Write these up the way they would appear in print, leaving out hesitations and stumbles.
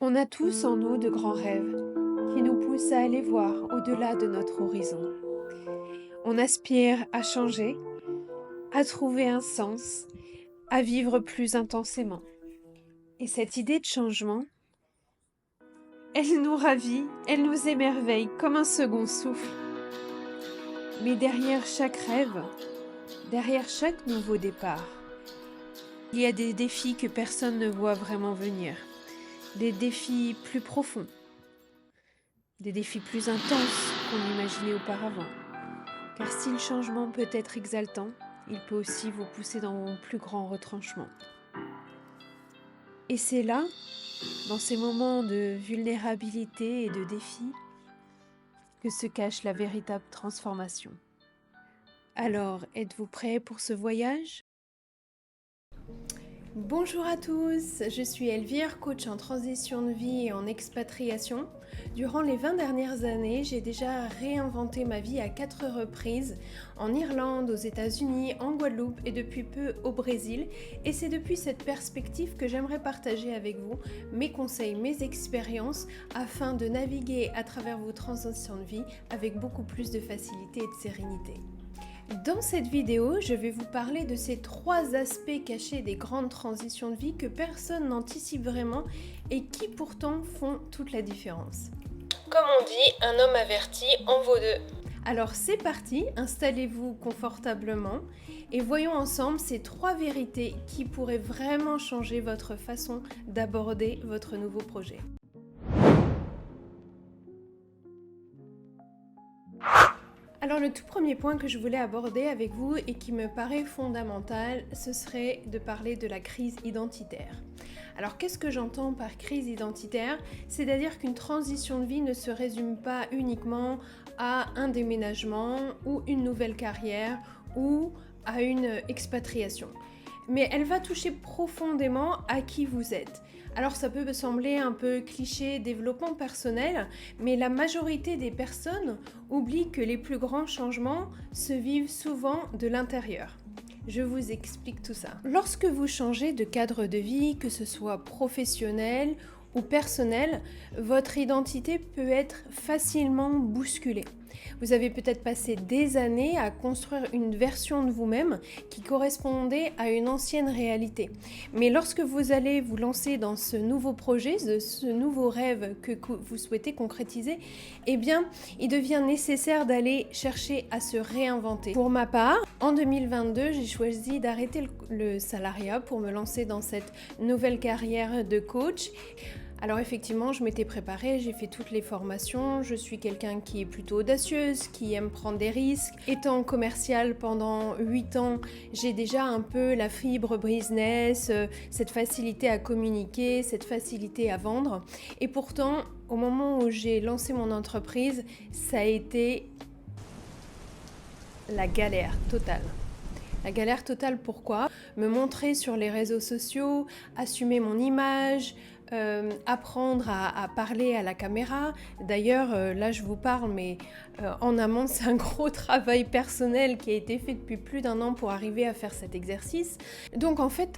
On a tous en nous de grands rêves qui nous poussent à aller voir au-delà de notre horizon. On aspire à changer, à trouver un sens, à vivre plus intensément. Et cette idée de changement, elle nous ravit, elle nous émerveille comme un second souffle. Mais derrière chaque rêve, derrière chaque nouveau départ, il y a des défis que personne ne voit vraiment venir. Des défis plus profonds, des défis plus intenses qu'on n'imaginait auparavant. Car si le changement peut être exaltant, il peut aussi vous pousser dans un plus grand retranchement. Et c'est là, dans ces moments de vulnérabilité et de défi, que se cache la véritable transformation. Alors, êtes-vous prêts pour ce voyage ? Bonjour à tous, je suis Elvire, coach en transition de vie et en expatriation. Durant les 20 dernières années, j'ai déjà réinventé ma vie à 4 reprises, en Irlande, aux États-Unis, en Guadeloupe et depuis peu au Brésil. Et c'est depuis cette perspective que j'aimerais partager avec vous mes conseils, mes expériences, afin de naviguer à travers vos transitions de vie avec beaucoup plus de facilité et de sérénité. Dans cette vidéo, je vais vous parler de ces 3 aspects cachés des grandes transitions de vie que personne n'anticipe vraiment et qui pourtant font toute la différence. Comme on dit, un homme averti en vaut deux. Alors c'est parti, installez-vous confortablement et voyons ensemble ces 3 vérités qui pourraient vraiment changer votre façon d'aborder votre nouveau projet. Alors le tout premier point que je voulais aborder avec vous et qui me paraît fondamental, ce serait de parler de la crise identitaire. Alors qu'est-ce que j'entends par crise identitaire ? C'est-à-dire qu'une transition de vie ne se résume pas uniquement à un déménagement ou une nouvelle carrière ou à une expatriation. Mais elle va toucher profondément à qui vous êtes. Alors ça peut sembler un peu cliché développement personnel, mais la majorité des personnes oublient que les plus grands changements se vivent souvent de l'intérieur. Je vous explique tout ça. Lorsque vous changez de cadre de vie, que ce soit professionnel ou personnel, votre identité peut être facilement bousculée. Vous avez peut-être passé des années à construire une version de vous-même qui correspondait à une ancienne réalité. Mais lorsque vous allez vous lancer dans ce nouveau projet, ce nouveau rêve que vous souhaitez concrétiser, eh bien, il devient nécessaire d'aller chercher à se réinventer. Pour ma part, en 2022, j'ai choisi d'arrêter le salariat pour me lancer dans cette nouvelle carrière de coach. Alors effectivement, je m'étais préparée, j'ai fait toutes les formations, je suis quelqu'un qui est plutôt audacieuse, qui aime prendre des risques. Étant commerciale pendant 8 ans, j'ai déjà un peu la fibre business, cette facilité à communiquer, cette facilité à vendre. Et pourtant, au moment où j'ai lancé mon entreprise, ça a été la galère totale. La galère totale, pourquoi ? Me montrer sur les réseaux sociaux, assumer mon image, apprendre à parler à la caméra. D'ailleurs, là je vous parle, mais en amont, c'est un gros travail personnel qui a été fait depuis plus d'1 an pour arriver à faire cet exercice. Donc en fait,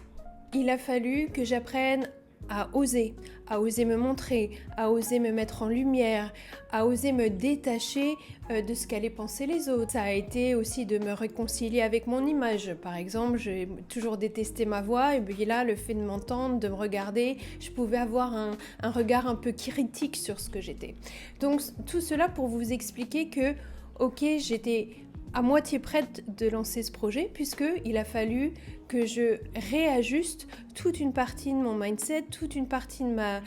il a fallu que j'apprenne à oser me montrer, à oser me mettre en lumière, à oser me détacher de ce qu'allaient penser les autres. Ça a été aussi de me réconcilier avec mon image. Par exemple, j'ai toujours détesté ma voix, et bien là, le fait de m'entendre, de me regarder, je pouvais avoir un regard un peu critique sur ce que j'étais. Donc tout cela pour vous expliquer que, ok, j'étais à moitié prête de lancer ce projet puisqu'il a fallu que je réajuste toute une partie de mon mindset, toute une partie de ma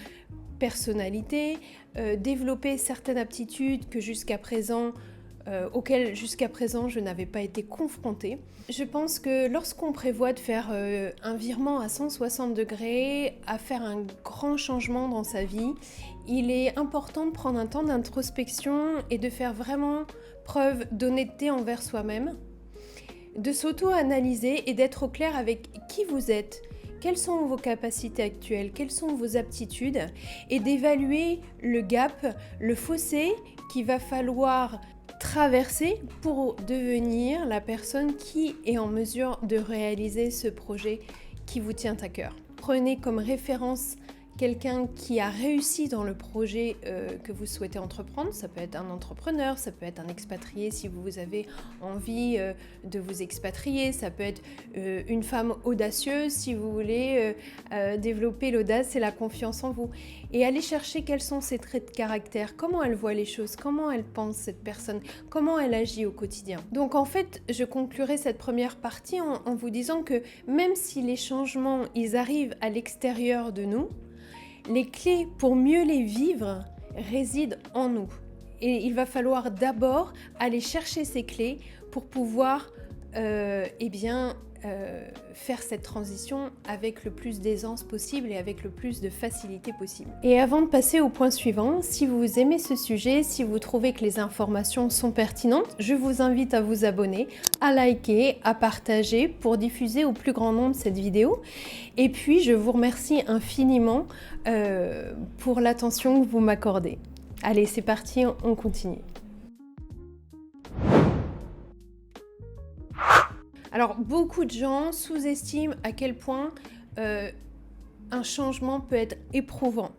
personnalité, développer certaines aptitudes auxquelles jusqu'à présent je n'avais pas été confrontée. Je pense que lorsqu'on prévoit de faire un virement à 160 degrés, à faire un grand changement dans sa vie, il est important de prendre un temps d'introspection et de faire vraiment preuve d'honnêteté envers soi-même, de s'auto-analyser et d'être au clair avec qui vous êtes, quelles sont vos capacités actuelles, quelles sont vos aptitudes, et d'évaluer le gap, le fossé qu'il va falloir traverser pour devenir la personne qui est en mesure de réaliser ce projet qui vous tient à cœur. Prenez comme référence quelqu'un qui a réussi dans le projet que vous souhaitez entreprendre. Ça peut être un entrepreneur, ça peut être un expatrié si vous avez envie de vous expatrier, ça peut être une femme audacieuse si vous voulez développer l'audace et la confiance en vous. Et aller chercher quels sont ses traits de caractère, comment elle voit les choses, comment elle pense cette personne, comment elle agit au quotidien. Donc en fait, je conclurai cette première partie en vous disant que même si les changements, ils arrivent à l'extérieur de nous, les clés pour mieux les vivre résident en nous. Et il va falloir d'abord aller chercher ces clés pour pouvoir faire cette transition avec le plus d'aisance possible et avec le plus de facilité possible. Et avant de passer au point suivant, si vous aimez ce sujet, si vous trouvez que les informations sont pertinentes, je vous invite à vous abonner, à liker, à partager pour diffuser au plus grand nombre cette vidéo. Et puis, je vous remercie infiniment pour l'attention que vous m'accordez. Allez, c'est parti, on continue. Alors, beaucoup de gens sous-estiment à quel point un changement peut être éprouvant.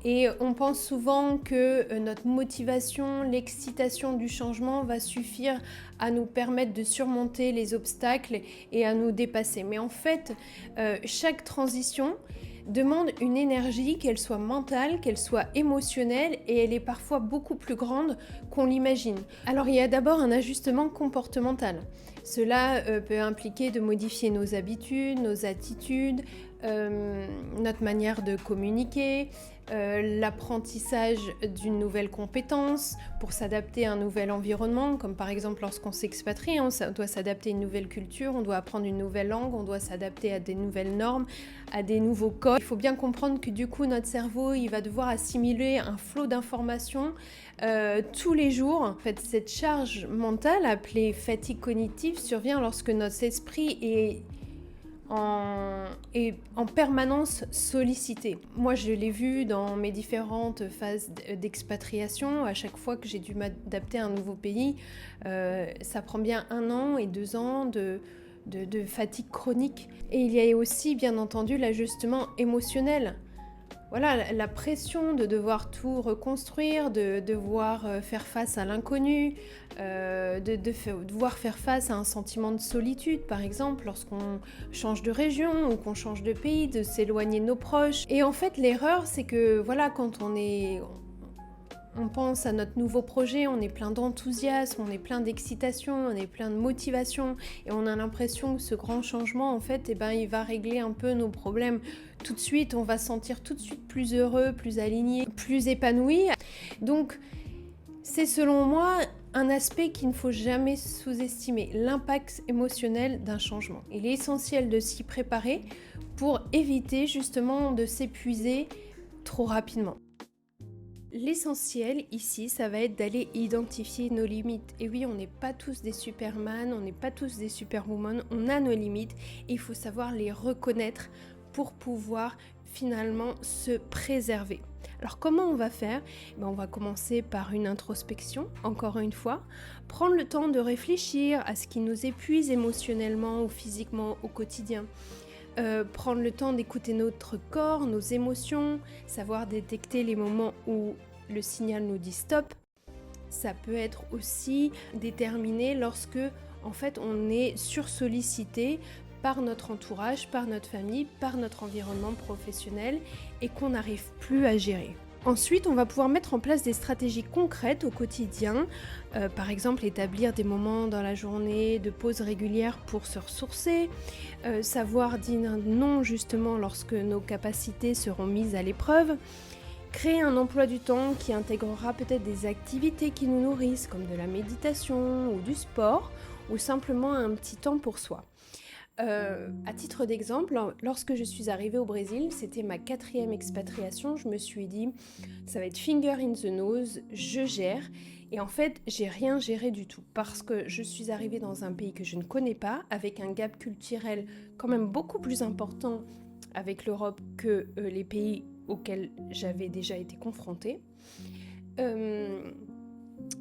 Et on pense souvent que notre motivation, l'excitation du changement va suffire à nous permettre de surmonter les obstacles et à nous dépasser. Mais en fait, chaque transition demande une énergie, qu'elle soit mentale, qu'elle soit émotionnelle, et elle est parfois beaucoup plus grande qu'on l'imagine. Alors il y a d'abord un ajustement comportemental. Cela peut impliquer de modifier nos habitudes, nos attitudes, notre manière de communiquer, l'apprentissage d'une nouvelle compétence pour s'adapter à un nouvel environnement, comme par exemple lorsqu'on s'expatrie, on doit s'adapter à une nouvelle culture, on doit apprendre une nouvelle langue, on doit s'adapter à des nouvelles normes, à des nouveaux codes. Il faut bien comprendre que du coup notre cerveau il va devoir assimiler un flot d'informations tous les jours. En fait, cette charge mentale appelée fatigue cognitive survient lorsque notre esprit est en permanence sollicité. Moi, je l'ai vu dans mes différentes phases d'expatriation. À chaque fois que j'ai dû m'adapter à un nouveau pays, ça prend bien 1 an et 2 ans de fatigue chronique. Et il y a aussi, bien entendu, l'ajustement émotionnel. Voilà, la pression de devoir tout reconstruire, de devoir faire face à l'inconnu, de devoir faire face à un sentiment de solitude, par exemple, lorsqu'on change de région ou qu'on change de pays, de s'éloigner de nos proches. Et en fait, l'erreur, c'est que voilà, quand on pense à notre nouveau projet, on est plein d'enthousiasme, on est plein d'excitation, on est plein de motivation et on a l'impression que ce grand changement, en fait, il va régler un peu nos problèmes tout de suite. On va se sentir tout de suite plus heureux, plus aligné, plus épanoui. Donc, c'est selon moi un aspect qu'il ne faut jamais sous-estimer, l'impact émotionnel d'un changement. Il est essentiel de s'y préparer pour éviter justement de s'épuiser trop rapidement. L'essentiel ici, ça va être d'aller identifier nos limites. Et oui, on n'est pas tous des Superman, on n'est pas tous des Superwoman, on a nos limites et il faut savoir les reconnaître pour pouvoir finalement se préserver. Alors comment on va faire ? On va commencer par une introspection, encore une fois, prendre le temps de réfléchir à ce qui nous épuise émotionnellement ou physiquement au quotidien. Prendre le temps d'écouter notre corps, nos émotions, savoir détecter les moments où le signal nous dit stop. Ça peut être aussi déterminé lorsque en fait on est sursollicité par notre entourage, par notre famille, par notre environnement professionnel et qu'on n'arrive plus à gérer. Ensuite, on va pouvoir mettre en place des stratégies concrètes au quotidien, par exemple établir des moments dans la journée de pause régulière pour se ressourcer, savoir dire non justement lorsque nos capacités seront mises à l'épreuve, créer un emploi du temps qui intégrera peut-être des activités qui nous nourrissent comme de la méditation ou du sport ou simplement un petit temps pour soi. À titre d'exemple, lorsque je suis arrivée au Brésil, c'était ma 4e expatriation, je me suis dit ça va être finger in the nose, je gère. Et en fait, j'ai rien géré du tout parce que je suis arrivée dans un pays que je ne connais pas, avec un gap culturel quand même beaucoup plus important avec l'Europe que les pays auxquels j'avais déjà été confrontée.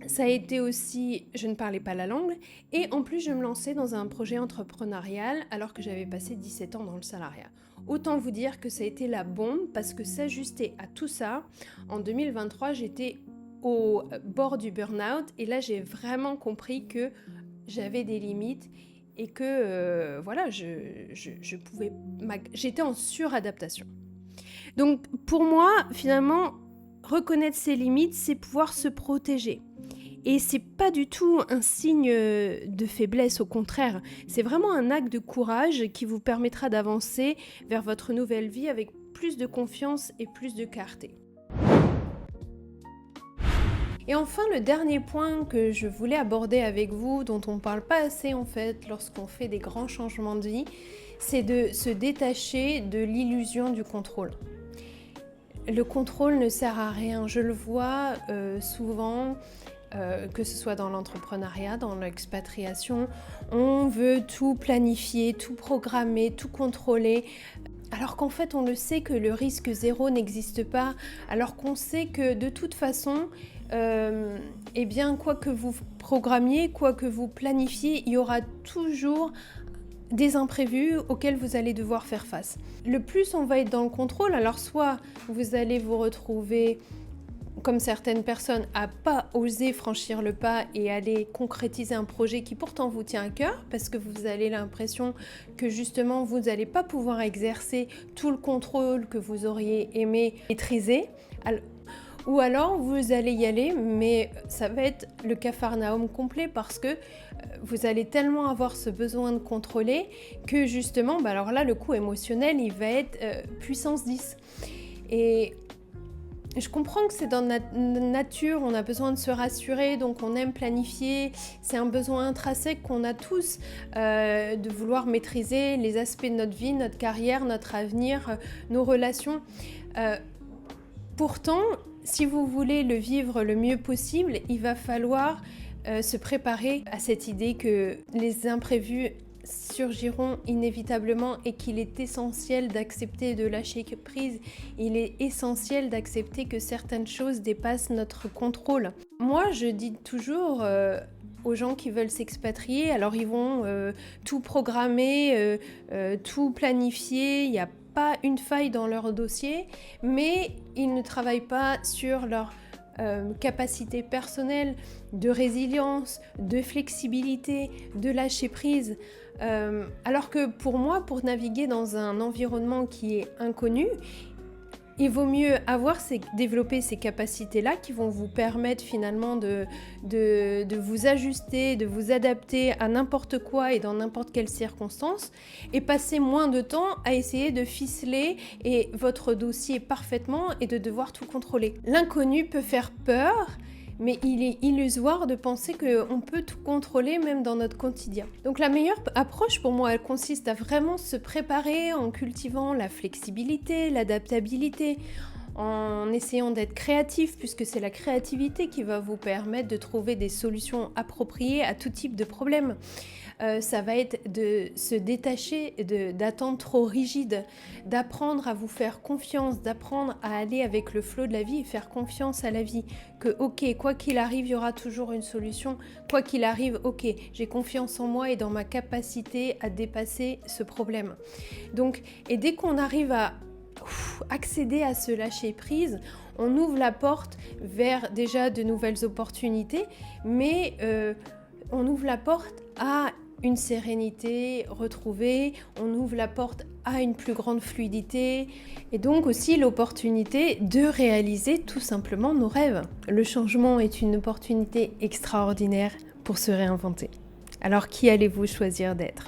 Ça a été aussi, je ne parlais pas la langue et en plus je me lançais dans un projet entrepreneurial alors que j'avais passé 17 ans dans le salariat. Autant vous dire que ça a été la bombe parce que s'ajuster à tout ça, en 2023, j'étais au bord du burn-out et là, j'ai vraiment compris que j'avais des limites et que voilà, je pouvais, j'étais en suradaptation. Donc pour moi, finalement, reconnaître ses limites, c'est pouvoir se protéger. Et c'est pas du tout un signe de faiblesse, au contraire. C'est vraiment un acte de courage qui vous permettra d'avancer vers votre nouvelle vie avec plus de confiance et plus de clarté. Et enfin, le dernier point que je voulais aborder avec vous, dont on ne parle pas assez en fait lorsqu'on fait des grands changements de vie, c'est de se détacher de l'illusion du contrôle. Le contrôle ne sert à rien, je le vois souvent, que ce soit dans l'entrepreneuriat, dans l'expatriation, on veut tout planifier, tout programmer, tout contrôler, alors qu'en fait on le sait que le risque zéro n'existe pas, alors qu'on sait que de toute façon, eh bien, quoi que vous programmiez, quoi que vous planifiez, il y aura toujours des imprévus auxquels vous allez devoir faire face. Le plus on va être dans le contrôle, alors soit vous allez vous retrouver comme certaines personnes à pas oser franchir le pas et aller concrétiser un projet qui pourtant vous tient à cœur parce que vous avez l'impression que justement vous n'allez pas pouvoir exercer tout le contrôle que vous auriez aimé maîtriser. Ou alors vous allez y aller, mais ça va être le capharnaüm complet parce que vous allez tellement avoir ce besoin de contrôler que justement, alors là, le coût émotionnel, il va être puissance 10. Et je comprends que c'est dans notre nature, on a besoin de se rassurer, donc on aime planifier. C'est un besoin intrinsèque qu'on a tous de vouloir maîtriser les aspects de notre vie, notre carrière, notre avenir, nos relations. Pourtant, si vous voulez le vivre le mieux possible, il va falloir se préparer à cette idée que les imprévus surgiront inévitablement et qu'il est essentiel d'accepter de lâcher prise. Il est essentiel d'accepter que certaines choses dépassent notre contrôle. Moi, je dis toujours aux gens qui veulent s'expatrier, alors ils vont tout programmer, tout planifier, il n'y a pas une faille dans leur dossier, mais ils ne travaillent pas sur leur capacité personnelle de résilience, de flexibilité, de lâcher prise. Alors que pour moi, pour naviguer dans un environnement qui est inconnu, il vaut mieux développer ces capacités-là qui vont vous permettre finalement de vous ajuster, de vous adapter à n'importe quoi et dans n'importe quelle circonstance et passer moins de temps à essayer de ficeler votre dossier parfaitement et de devoir tout contrôler. L'inconnu peut faire peur, mais il est illusoire de penser qu'on peut tout contrôler même dans notre quotidien. Donc la meilleure approche pour moi, elle consiste à vraiment se préparer en cultivant la flexibilité, l'adaptabilité, en essayant d'être créatif puisque c'est la créativité qui va vous permettre de trouver des solutions appropriées à tout type de problème. Ça va être de se détacher d'attentes trop rigides, d'apprendre à vous faire confiance, d'apprendre à aller avec le flot de la vie et faire confiance à la vie. Que ok, quoi qu'il arrive, il y aura toujours une solution. Quoi qu'il arrive, ok, j'ai confiance en moi et dans ma capacité à dépasser ce problème. Donc, et dès qu'on arrive à accéder à ce lâcher prise, on ouvre la porte vers déjà de nouvelles opportunités, mais on ouvre la porte à une sérénité retrouvée, on ouvre la porte à une plus grande fluidité et donc aussi l'opportunité de réaliser tout simplement nos rêves. Le changement est une opportunité extraordinaire pour se réinventer. Alors qui allez-vous choisir d'être ?